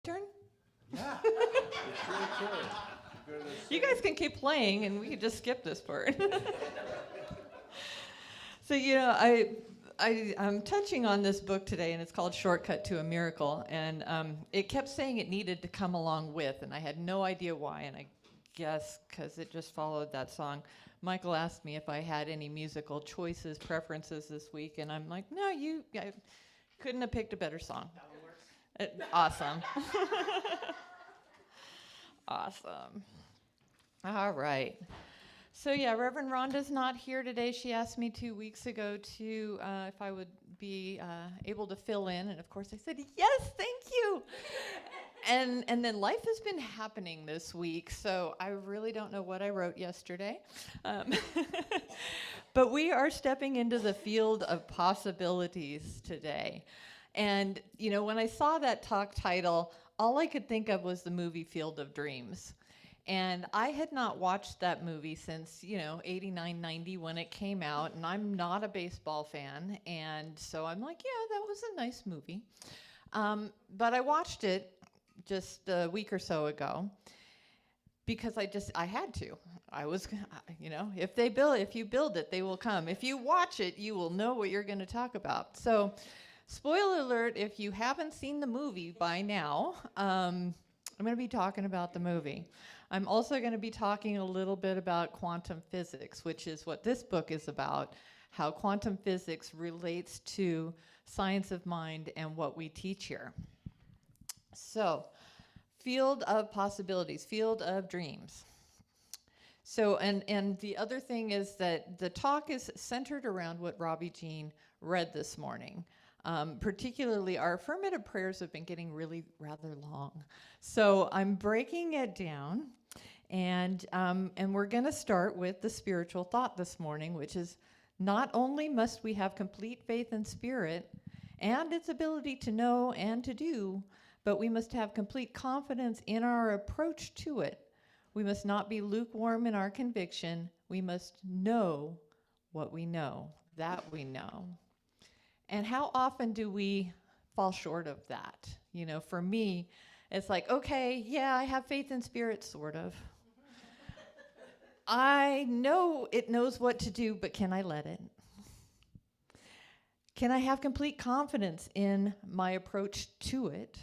Turn? Yeah, it's really cool. You guys can keep playing and we can just skip this part. So, I'm touching on this book today, and it's called Shortcut to a Miracle. And it kept saying it needed to come along with, and I had no idea why. And I guess because it just followed that song. Michael asked me if I had any musical choices, preferences this week, and I'm like, no, I couldn't have picked a better song. Awesome. Awesome. All right. So yeah, Reverend Rhonda's not here today. She asked me 2 weeks ago to if I would be able to fill in, and of course I said yes, thank you. And then life has been happening this week, so I really don't know what I wrote yesterday. Um, but we are stepping into the field of possibilities today. And when I saw that talk title, all I could think of was the movie Field of Dreams. And I had not watched that movie since, 89, 90 when it came out. And I'm not a baseball fan. And so I'm like, yeah, that was a nice movie. But I watched it just a week or so ago because I had to. I was, if you build it, they will come. If you watch it, you will know what you're going to talk about. So spoiler alert, if you haven't seen the movie by now, I'm going to be talking about the movie. I'm also going to be talking a little bit about quantum physics, which is what this book is about, how quantum physics relates to science of mind and what we teach here. So, field of possibilities, field of dreams. So, and the other thing is that the talk is centered around what Robbie Jean read this morning. Particularly, our affirmative prayers have been getting really rather long. So I'm breaking it down, and we're going to start with the spiritual thought this morning, which is not only must we have complete faith in spirit and its ability to know and to do, but we must have complete confidence in our approach to it. We must not be lukewarm in our conviction. We must know what we know, that we know. And how often do we fall short of that? For me, it's like, okay, yeah, I have faith in spirit, sort of. I know it knows what to do, but can I let it? Can I have complete confidence in my approach to it?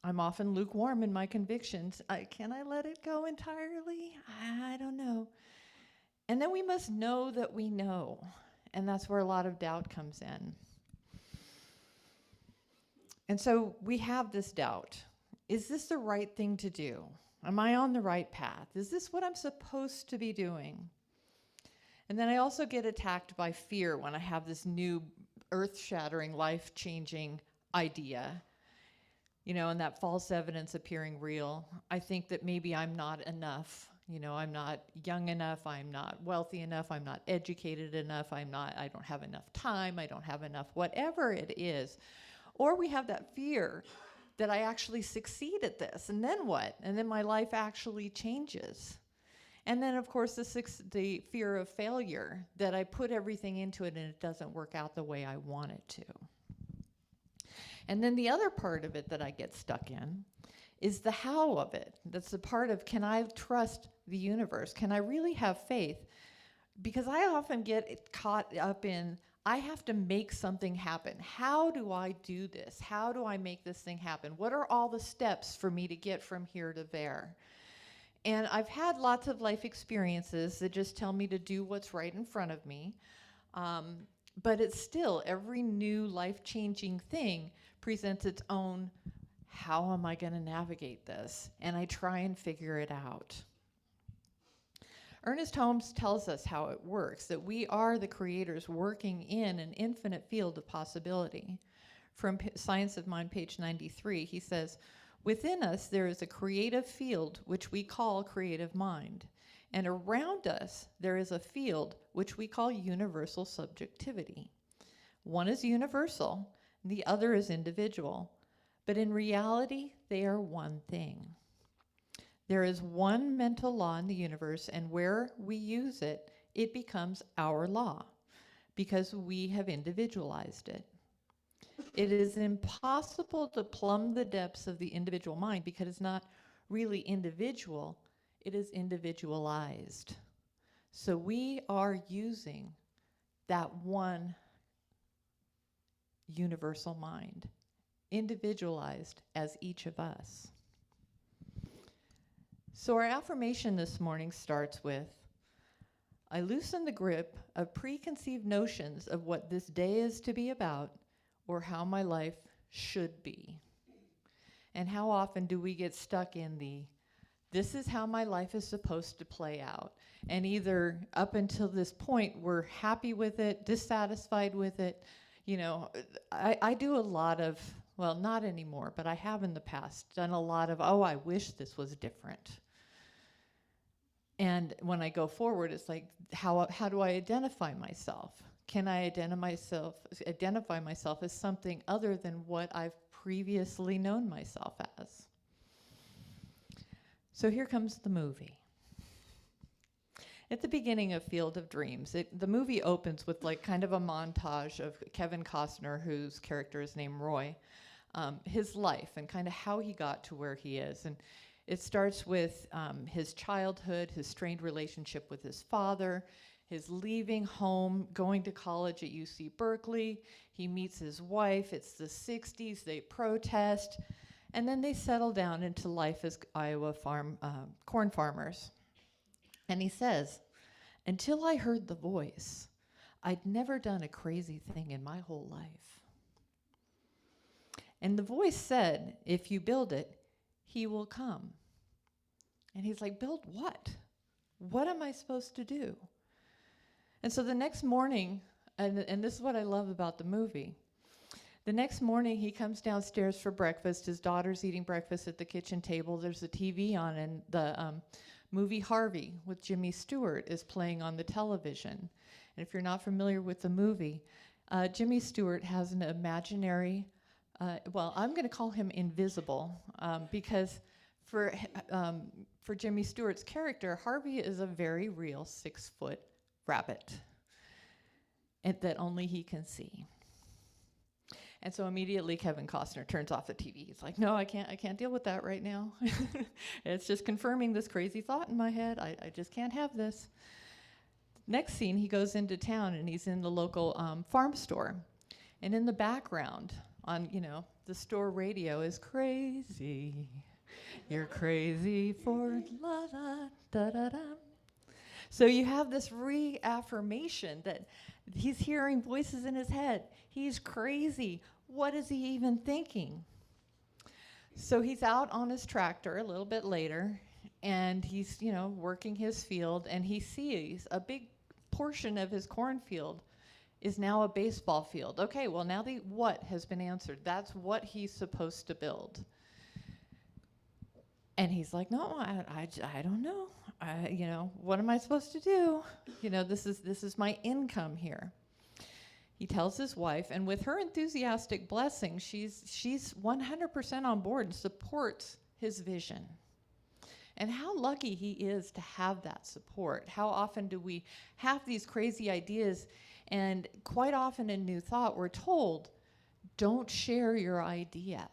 I'm often lukewarm in my convictions. Can I let it go entirely? I don't know. And then we must know that we know. And that's where a lot of doubt comes in. And so we have this doubt. Is this the right thing to do? Am I on the right path? Is this what I'm supposed to be doing? And then I also get attacked by fear when I have this new earth-shattering, life-changing idea, and that false evidence appearing real. I think that maybe I'm not enough. I'm not young enough, I'm not wealthy enough, I'm not educated enough, I don't have enough time, I don't have enough, whatever it is. Or we have that fear that I actually succeed at this, and then what? And then my life actually changes. And then, of course, the fear of failure, that I put everything into it and it doesn't work out the way I want it to. And then the other part of it that I get stuck in is the how of it. That's the part of, can I trust the universe? Can I really have faith? Because I often get caught up in, I have to make something happen. How do I do this? How do I make this thing happen? What are all the steps for me to get from here to there? And I've had lots of life experiences that just tell me to do what's right in front of me. But it's still, every new life-changing thing presents its own, how am I going to navigate this? And I try and figure it out. Ernest Holmes tells us how it works, that we are the creators working in an infinite field of possibility. From Science of Mind, page 93, he says, within us there is a creative field which we call creative mind. And around us there is a field which we call universal subjectivity. One is universal, the other is individual. But in reality, they are one thing. There is one mental law in the universe, and where we use it, it becomes our law, because we have individualized it. It is impossible to plumb the depths of the individual mind because it's not really individual, it is individualized. So we are using that one universal mind, individualized as each of us. So our affirmation this morning starts with, I loosen the grip of preconceived notions of what this day is to be about or how my life should be. And how often do we get stuck in this is how my life is supposed to play out. And either up until this point, we're happy with it, dissatisfied with it. You know, I do a lot of, well, not anymore, but I have in the past done a lot of, oh, I wish this was different. And when I go forward, it's like, how do I identify myself? Can I identify myself as something other than what I've previously known myself as? So here comes the movie. At the beginning of Field of Dreams, the movie opens with like kind of a montage of Kevin Costner, whose character is named Roy, his life and kind of how he got to where he is. And it starts with his childhood, his strained relationship with his father, his leaving home, going to college at UC Berkeley. He meets his wife. It's the 60s. They protest. And then they settle down into life as Iowa corn farmers. And he says, until I heard the voice, I'd never done a crazy thing in my whole life. And the voice said, if you build it, he will come. And he's like, build what? What am I supposed to do? And so the next morning, and this is what I love about the movie, the next morning he comes downstairs for breakfast. His daughter's eating breakfast at the kitchen table. There's a TV on, and the movie Harvey with Jimmy Stewart is playing on the television. And if you're not familiar with the movie, Jimmy Stewart has an imaginary, well, I'm going to call him invisible, because for Jimmy Stewart's character, Harvey is a very real 6-foot rabbit that only he can see. And so immediately Kevin Costner turns off the TV. He's like, no, I can't deal with that right now. It's just confirming this crazy thought in my head. I just can't have this. Next scene, he goes into town and he's in the local farm store. And in the background on, the store radio is crazy. You're crazy for la da da da da. So you have this reaffirmation that he's hearing voices in his head. He's crazy. What is he even thinking? So he's out on his tractor a little bit later, and he's, working his field, and he sees a big portion of his cornfield is now a baseball field. Okay, well, now the what has been answered. That's what he's supposed to build. And he's like, no, I don't know. What am I supposed to do? This is my income here. He tells his wife, and with her enthusiastic blessing, she's 100% on board and supports his vision. And how lucky he is to have that support. How often do we have these crazy ideas? And quite often in New Thought, we're told, don't share your idea,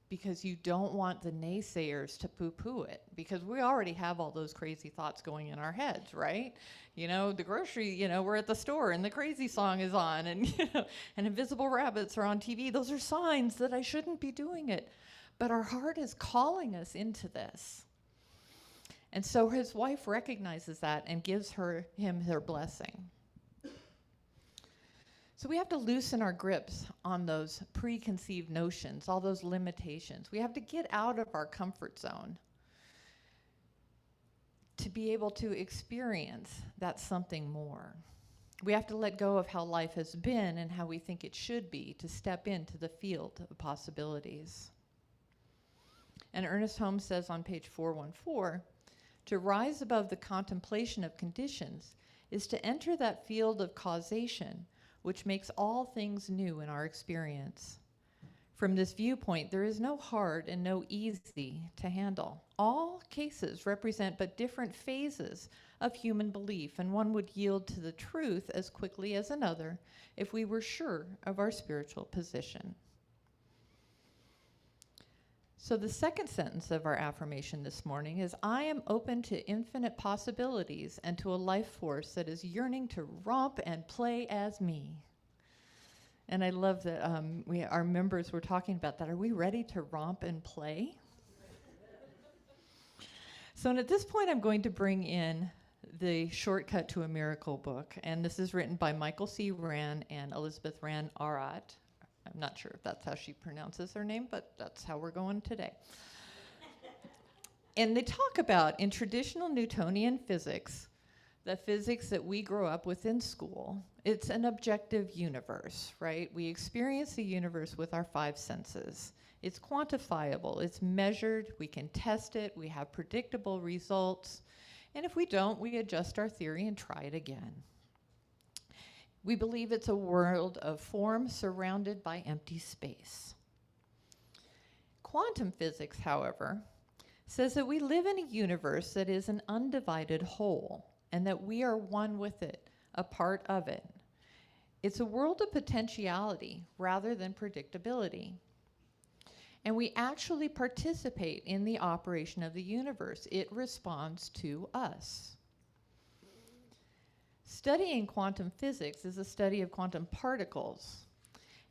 because you don't want the naysayers to poo-poo it, because we already have all those crazy thoughts going in our heads, right? The grocery, we're at the store and the crazy song is on, and and invisible rabbits are on TV. Those are signs that I shouldn't be doing it. But our heart is calling us into this. And so his wife recognizes that and gives him her blessing. So we have to loosen our grips on those preconceived notions, all those limitations. We have to get out of our comfort zone to be able to experience that something more. We have to let go of how life has been and how we think it should be to step into the field of possibilities. And Ernest Holmes says on page 414, to rise above the contemplation of conditions is to enter that field of causation which makes all things new in our experience. From this viewpoint, there is no hard and no easy to handle. All cases represent but different phases of human belief, and one would yield to the truth as quickly as another if we were sure of our spiritual position. So the second sentence of our affirmation this morning is, I am open to infinite possibilities and to a life force that is yearning to romp and play as me. And I love that our members were talking about that. Are we ready to romp and play? So at this point, I'm going to bring in the Shortcut to a Miracle book. And this is written by Michael C. Rand and Elizabeth Rand Arat. I'm not sure if that's how she pronounces her name, but that's how we're going today. And they talk about, in traditional Newtonian physics, the physics that we grow up with in school, it's an objective universe, right? We experience the universe with our five senses. It's quantifiable, it's measured, we can test it, we have predictable results, and if we don't, we adjust our theory and try it again. We believe it's a world of form surrounded by empty space. Quantum physics, however, says that we live in a universe that is an undivided whole, and that we are one with it, a part of it. It's a world of potentiality rather than predictability. And we actually participate in the operation of the universe. It responds to us. Studying quantum physics is a study of quantum particles.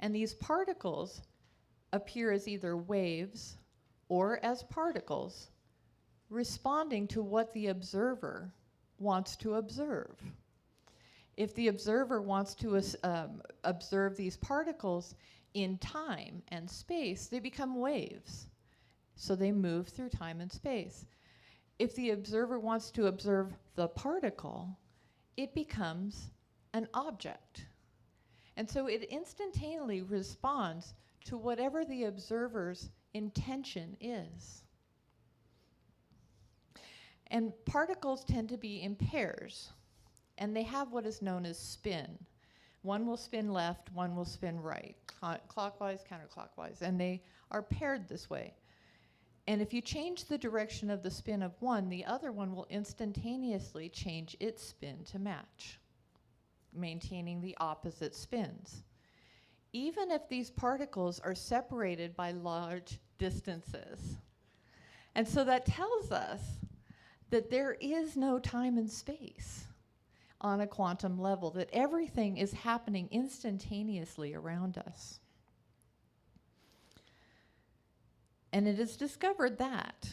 And these particles appear as either waves or as particles, responding to what the observer wants to observe. If the observer wants to observe these particles in time and space, they become waves. So they move through time and space. If the observer wants to observe the particle, it becomes an object. And so it instantaneously responds to whatever the observer's intention is. And particles tend to be in pairs, and they have what is known as spin. One will spin left, one will spin right, clockwise, counterclockwise, and they are paired this way. And if you change the direction of the spin of one, the other one will instantaneously change its spin to match, maintaining the opposite spins. Even if these particles are separated by large distances. And so that tells us that there is no time and space on a quantum level, that everything is happening instantaneously around us. And it is discovered that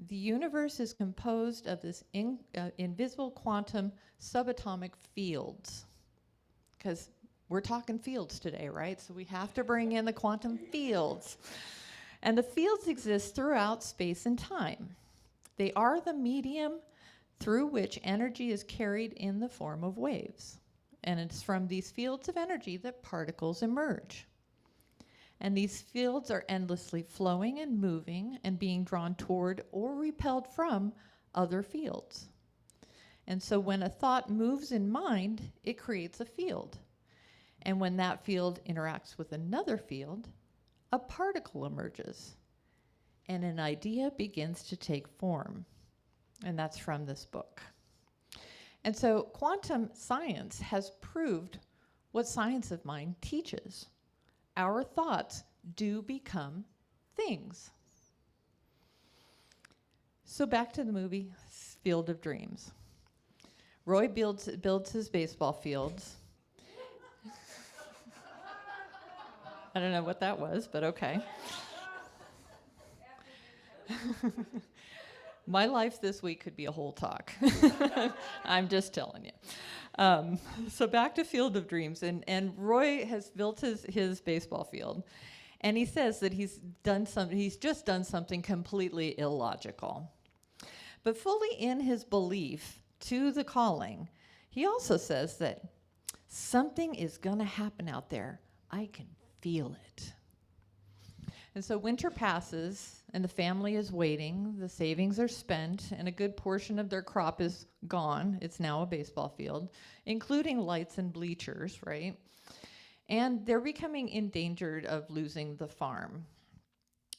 the universe is composed of this invisible quantum subatomic fields. Because we're talking fields today, right? So we have to bring in the quantum fields. And the fields exist throughout space and time. They are the medium through which energy is carried in the form of waves. And it's from these fields of energy that particles emerge. And these fields are endlessly flowing and moving and being drawn toward or repelled from other fields. And so when a thought moves in mind, it creates a field. And when that field interacts with another field, a particle emerges. And an idea begins to take form. And that's from this book. And so quantum science has proved what science of mind teaches. Our thoughts do become things. So back to the movie Field of Dreams. Roy builds his baseball fields. I don't know what that was, but okay. My life this week could be a whole talk. I'm just telling you. So back to Field of Dreams, and Roy has built his baseball field, and he says that he's just done something completely illogical. But fully in his belief to the calling, he also says that something is going to happen out there. I can feel it. And so winter passes, and the family is waiting. The savings are spent, and a good portion of their crop is gone. It's now a baseball field, including lights and bleachers, right? And they're becoming endangered of losing the farm.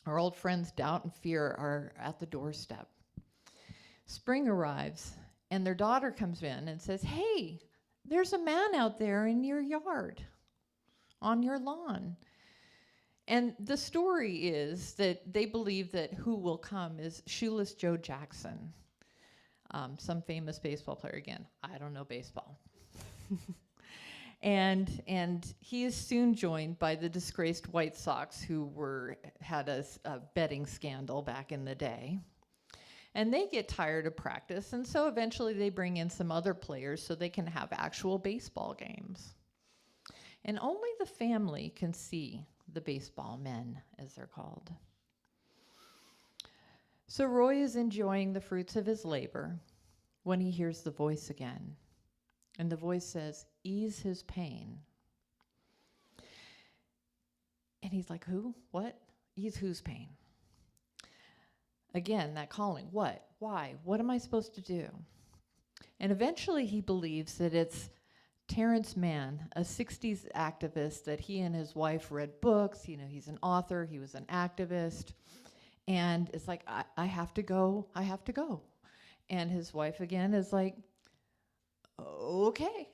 Our old friends Doubt and Fear are at the doorstep. Spring arrives, and their daughter comes in and says, "Hey, there's a man out there in your yard, on your lawn." And the story is that they believe that who will come is Shoeless Joe Jackson, some famous baseball player. Again, I don't know baseball. And he is soon joined by the disgraced White Sox, who had a betting scandal back in the day. And they get tired of practice, and so eventually they bring in some other players so they can have actual baseball games. And only the family can see the baseball men, as they're called. So Roy is enjoying the fruits of his labor when he hears the voice again. And the voice says, "Ease his pain." And he's like, who? What? Ease whose pain? Again, that calling. What? Why? What am I supposed to do? And eventually he believes that it's Terrence Mann, a 60s activist, that he and his wife read books. You know, he's an author. He was an activist. And it's like, I have to go. I have to go. And his wife, again, is like, okay.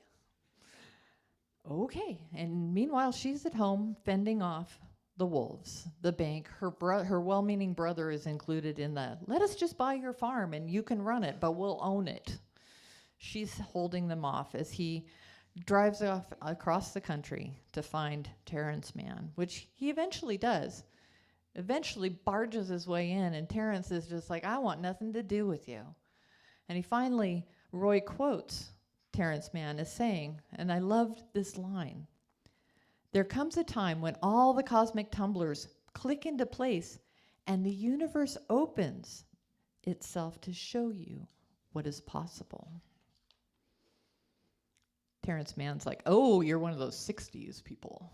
Okay. And meanwhile, she's at home fending off the wolves, the bank. Her well-meaning brother is included in the, let us just buy your farm and you can run it, but we'll own it. She's holding them off as he drives off across the country to find Terrence Mann, which he eventually does. Eventually barges his way in, and Terrence is just like, I want nothing to do with you. And he finally, Roy quotes Terrence Mann as saying, and I loved this line, "There comes a time when all the cosmic tumblers click into place and the universe opens itself to show you what is possible." Terrence Mann's like, oh, you're one of those 60s people.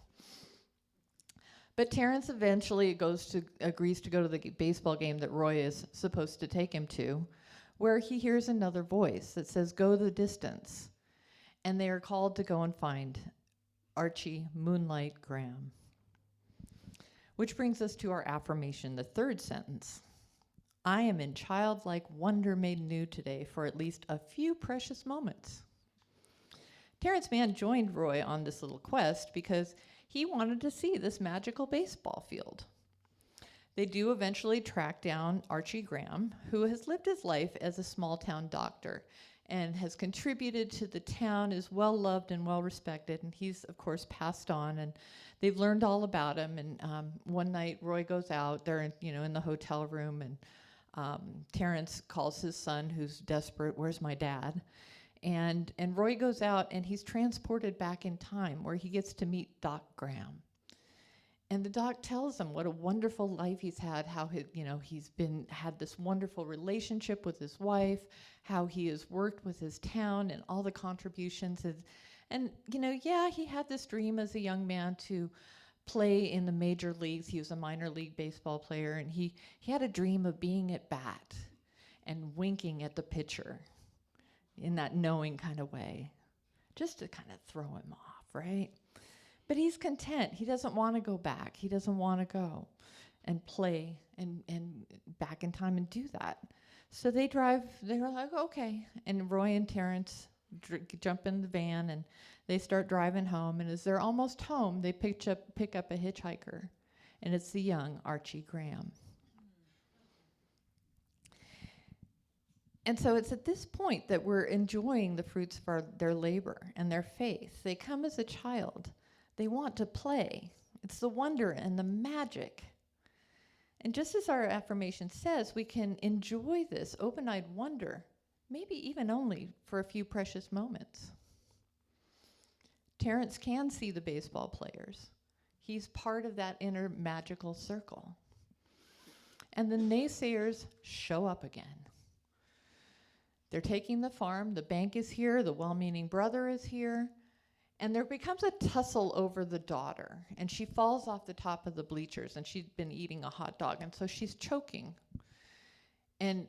But Terrence eventually agrees to go to the baseball game that Roy is supposed to take him to, where he hears another voice that says, go the distance. And they are called to go and find Archie Moonlight Graham. Which brings us to our affirmation, the third sentence. I am in childlike wonder made new today for at least a few precious moments. Terrence Mann joined Roy on this little quest because he wanted to see this magical baseball field. They do eventually track down Archie Graham, who has lived his life as a small-town doctor and has contributed to the town, is well-loved and well-respected, and he's, of course, passed on, and they've learned all about him. And one night, Roy goes out, they're in the hotel room, and Terrence calls his son, who's desperate, where's my dad? And Roy goes out, and he's transported back in time, where he gets to meet Doc Graham. And the doc tells him what a wonderful life he's had, how he's had this wonderful relationship with his wife, how he has worked with his town and all the contributions. And he had this dream as a young man to play in the major leagues. He was a minor league baseball player, and he had a dream of being at bat and winking at the pitcher in that knowing kind of way, just to kind of throw him off, right? But he's content. He doesn't want to go back. He doesn't want to go and play and back in time and do that. So they were like, okay. And Roy and Terrence jump in the van, and they start driving home. And as they're almost home, they pick up a hitchhiker, and it's the young Archie Graham. And so it's at this point that we're enjoying the fruits of their labor and their faith. They come as a child. They want to play. It's the wonder and the magic. And just as our affirmation says, we can enjoy this open-eyed wonder, maybe even only for a few precious moments. Terrence can see the baseball players. He's part of that inner magical circle. And the naysayers show up again. They're taking the farm, the bank is here, the well-meaning brother is here, and there becomes a tussle over the daughter, and she falls off the top of the bleachers, and she'd been eating a hot dog, and so she's choking. And,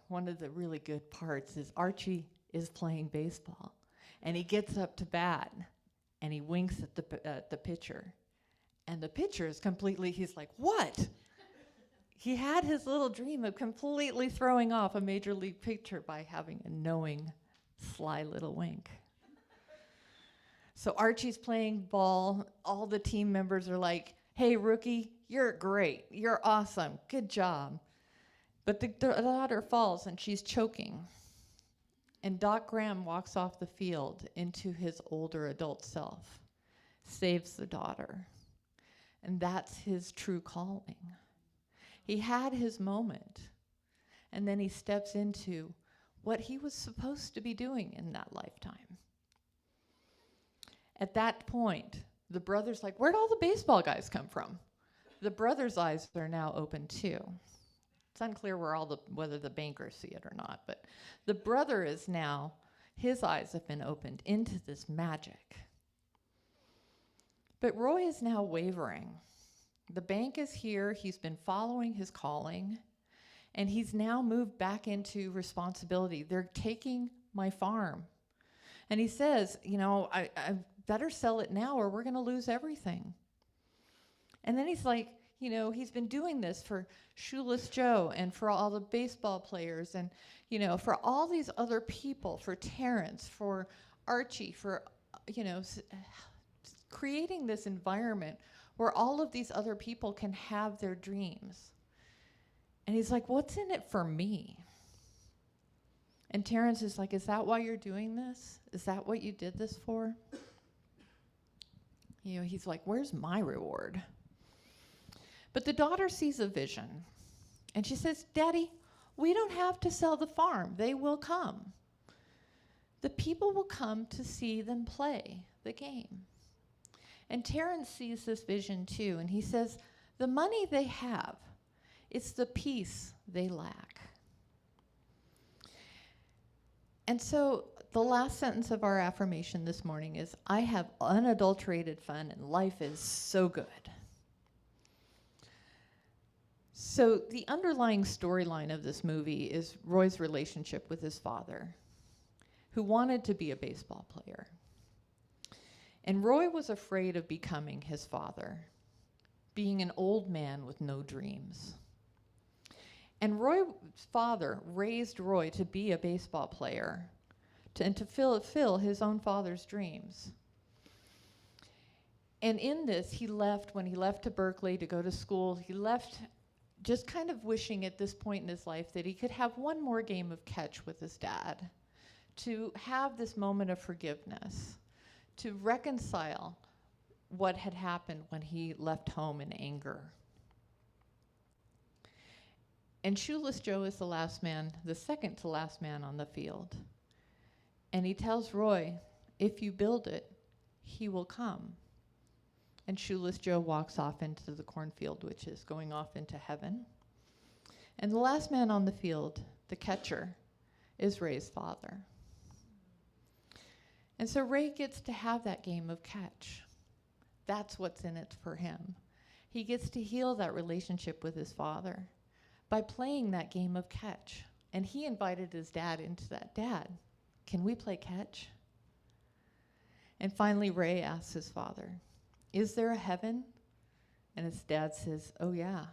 one of the really good parts is Archie is playing baseball, and he gets up to bat, and he winks at the pitcher, and the pitcher is he's like, what? He had his little dream of completely throwing off a major league pitcher by having a knowing, sly little wink. So Archie's playing ball. All the team members are like, hey, rookie, you're great. You're awesome. Good job. But the daughter falls and she's choking. And Doc Graham walks off the field into his older adult self, saves the daughter. And that's his true calling. He had his moment, and then he steps into what he was supposed to be doing in that lifetime. At that point, the brother's like, where'd all the baseball guys come from? The brother's eyes are now open too. It's unclear whether the bankers see it or not, but the brother is now, his eyes have been opened into this magic. But Roy is now wavering. The bank is here, he's been following his calling, and he's now moved back into responsibility. They're taking my farm. And he says, I better sell it now or we're gonna lose everything. And then he's like, he's been doing this for Shoeless Joe and for all the baseball players and, for all these other people, for Terrence, for Archie, for, creating this environment where all of these other people can have their dreams. And he's like, what's in it for me? And Terrence is like, is that why you're doing this? Is that what you did this for? He's like, where's my reward? But the daughter sees a vision. And she says, Daddy, we don't have to sell the farm. They will come. The people will come to see them play the game. And Terrence sees this vision too, and he says, the money they have, it's the peace they lack. And so the last sentence of our affirmation this morning is, I have unadulterated fun and life is so good. So the underlying storyline of this movie is Roy's relationship with his father, who wanted to be a baseball player. And Roy was afraid of becoming his father, being an old man with no dreams. And Roy's father raised Roy to be a baseball player and to fulfill his own father's dreams. And in this, when he left to Berkeley to go to school, he left just kind of wishing at this point in his life that he could have one more game of catch with his dad, to have this moment of forgiveness, to reconcile what had happened when he left home in anger. And Shoeless Joe is the second to last man on the field. And he tells Roy, if you build it, he will come. And Shoeless Joe walks off into the cornfield, which is going off into heaven. And the last man on the field, the catcher, is Ray's father. And so Ray gets to have that game of catch. That's what's in it for him. He gets to heal that relationship with his father by playing that game of catch. And he invited his dad into that. Dad, can we play catch? And finally, Ray asks his father, is there a heaven? And his dad says, oh yeah,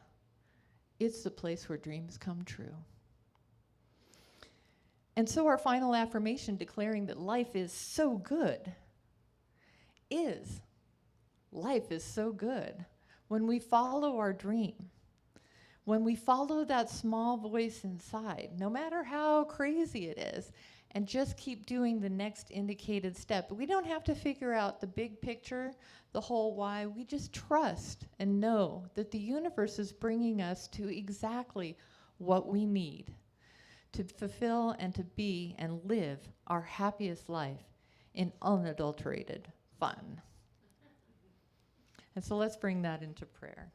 it's the place where dreams come true. And so our final affirmation declaring that life is so good is, life is so good when we follow our dream, when we follow that small voice inside, no matter how crazy it is, and just keep doing the next indicated step. We don't have to figure out the big picture, the whole why. We just trust and know that the universe is bringing us to exactly what we need to fulfill and to be and live our happiest life in unadulterated fun. And so let's bring that into prayer.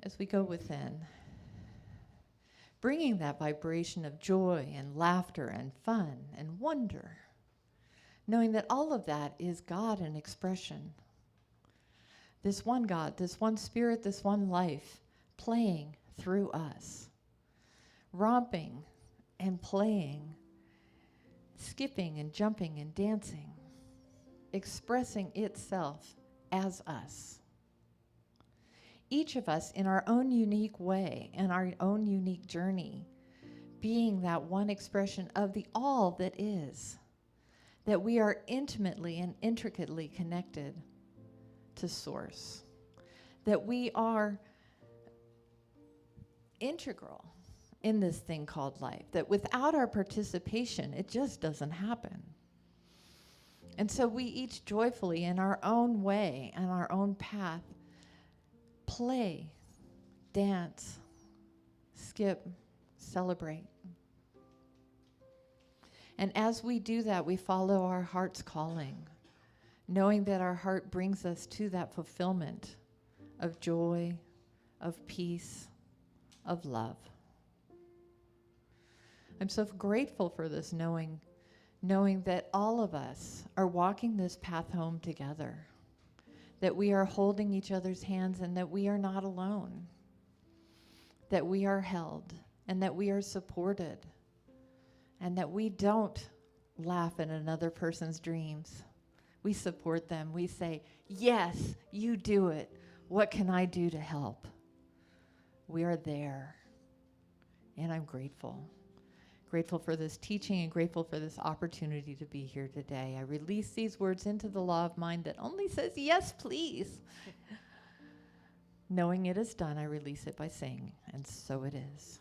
As we go within, bringing that vibration of joy and laughter and fun and wonder, knowing that all of that is God in expression. This one God, this one spirit, this one life playing through us, romping and playing, skipping and jumping and dancing, expressing itself as us. Each of us in our own unique way and our own unique journey, being that one expression of the all that is, that we are intimately and intricately connected to source, that we are integral in this thing called life, that without our participation, it just doesn't happen. And so we each joyfully, in our own way and our own path, play, dance, skip, celebrate. And as we do that, we follow our heart's calling, knowing that our heart brings us to that fulfillment of joy, of peace, of love. I'm so grateful for this knowing that all of us are walking this path home together, that we are holding each other's hands and that we are not alone, that we are held and that we are supported, and that we don't laugh at another person's dreams. We support them. We say, yes, you do it. What can I do to help? We are there. And I'm grateful. Grateful for this teaching and grateful for this opportunity to be here today. I release these words into the law of mind that only says, yes, please. Knowing it is done, I release it by saying, and so it is.